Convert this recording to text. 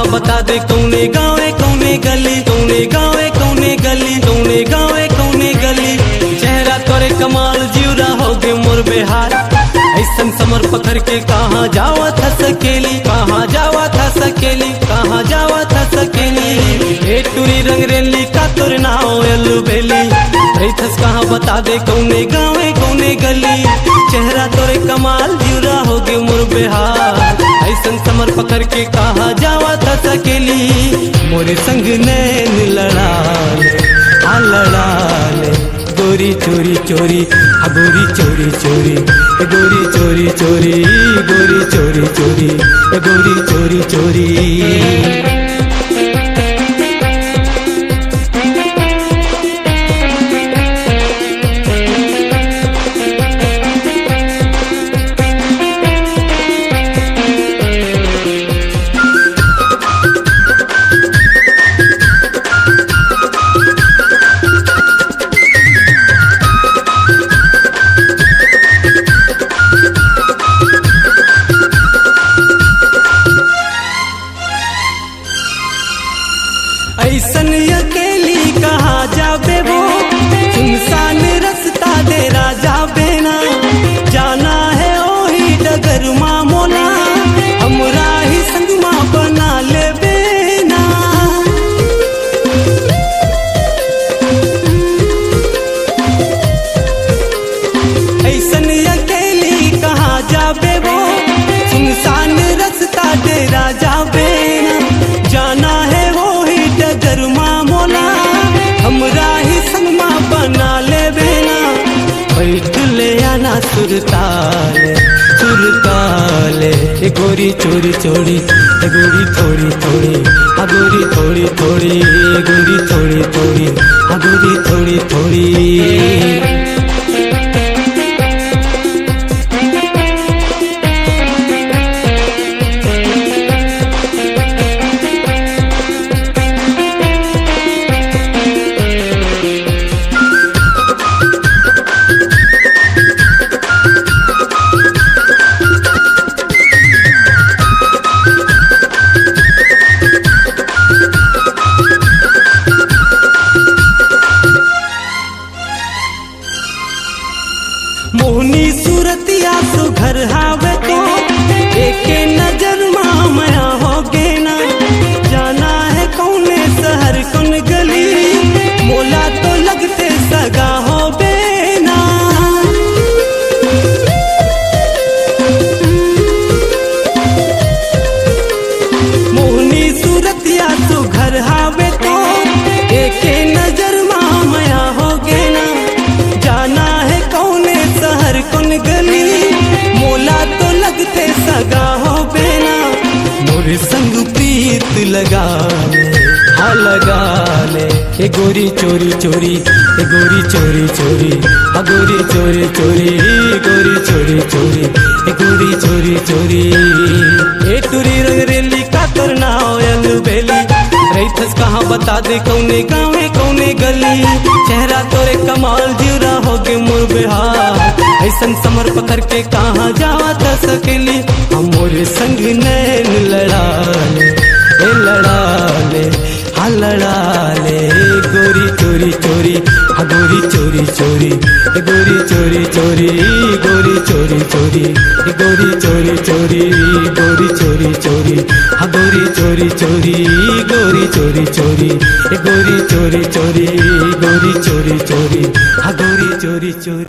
कहाँ बता दे कौने गाँवे कौने गली, कौने गाँवे कौने गली, कौने गाँवे कौने गली। चेहरा तोरे कमाल जीवरा हो गे मोर बेहार, ऐसन समर पकड़ के कहाँ जावा था सकेली, कहाँ जावा था सकेली, कहाँ जावा था सकेली। ए टूरी रंग रेली का तोर नाव एलू बेली, रैथस कहाँ बता दे कौने गाँवे कौने गली। चेहरा तोरे कमाल जीवरा हो गे मोर बेहार, ऐसन समर पकड़ के कहाँ जावा था सकेली। मोरे संग नैन लड़ा आ लड़ा ले गोरी चोरी चोरी, आ गोरी चोरी चोरी, गोरी चोरी चोरी, गोरी चोरी चोरी, गोरी चोरी चोरी। ऐसन अकेली कहाँ जाबे वो, सुनसान रास्ता दे राजा बेना। जाना है ओही डगर माँ मोला, हमरा ही संग माँ बना ले बेना। ऐसन अकेली कहाँ जाबे वो, सुनसान रास्ता दे राजा बेना। जाना है डगर माँ मोला, हमरा ही संग माँ बना ले बेना। बैठ ले आना सुरताले सुरताले, ए गोरी चोरी चोरी, ए गोरी थोड़ी थोड़ी, आ गोरी थोड़ी थोड़ी, ए गोरी थोड़ी थोड़ी, आ गोरी थोड़ी थोड़ी। मोहनी सूरतिया सुघर हावे तो, एके नजर माँ मया हो गे ना। जाना है कौने शहर कौन गली, मोला तो लगते सगा हो बेना। मोहनी सूरतिया सुघर हावे तो, एके नजर माँ मया हो गे ना। जाना है कौने शहर कौन गली, मोला तो लगते सगा हो बेना। मोरे संग प्रीत लगा ले, हाँ लगा ले, ए गोरी चोरी चोरी, ए गोरी चोरी चोरी, आ गोरी चोरी चोरी, गोरी चोरी चोरी, ए गोरी चोरी चोरी। ए टूरी रंग रेली का तोर नाव एलू बेली, रैथस कहाँ बता दे कौने गाँवे कौने गली। चेहरा तोरे कमाल जीवरा हो गे मोर बेहार, ऐसन समर पकड़ के कहाँ जावा था सकेली। हम मोरे संग नैन लड़ा ले, ए लड़ा ले, हाँ लड़ा ले गोरी चोरी चोरी, हाँ गोरी चोरी चोरी, ए गोरी चोरी चोरी, गोरी चोरी चोरी, ए गोरी चोरी चोरी, गोरी चोरी चोरी, हाँ गोरी चोरी चोरी, गोरी चोरी चोरी, ए गोरी चोरी चोरी, गोरी चोरी चोरी, हाँ गोरी चोरी चोरी।